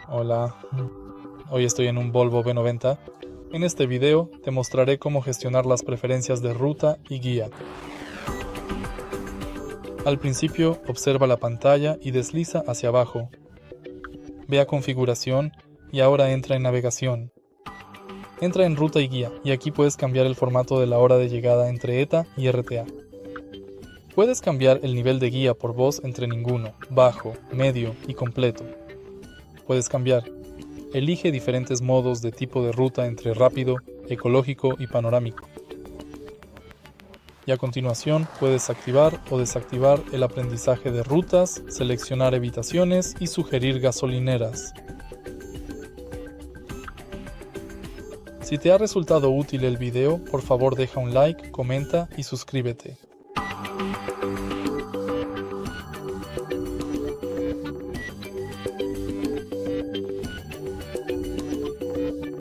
Hola, hoy estoy en un Volvo V90. En este video te mostraré cómo gestionar las preferencias de ruta y guía. Al principio, observa la pantalla y desliza hacia abajo. Ve a configuración y ahora entra en navegación. Entra en ruta y guía y aquí puedes cambiar el formato de la hora de llegada entre ETA y RTA. Puedes cambiar el nivel de guía por voz entre ninguno, bajo, medio y completo. Puedes cambiar. Elige diferentes modos de tipo de ruta entre rápido, ecológico y panorámico. Y a continuación puedes activar o desactivar el aprendizaje de rutas, seleccionar evitaciones y sugerir gasolineras. Si te ha resultado útil el video, por favor deja un like, comenta y suscríbete.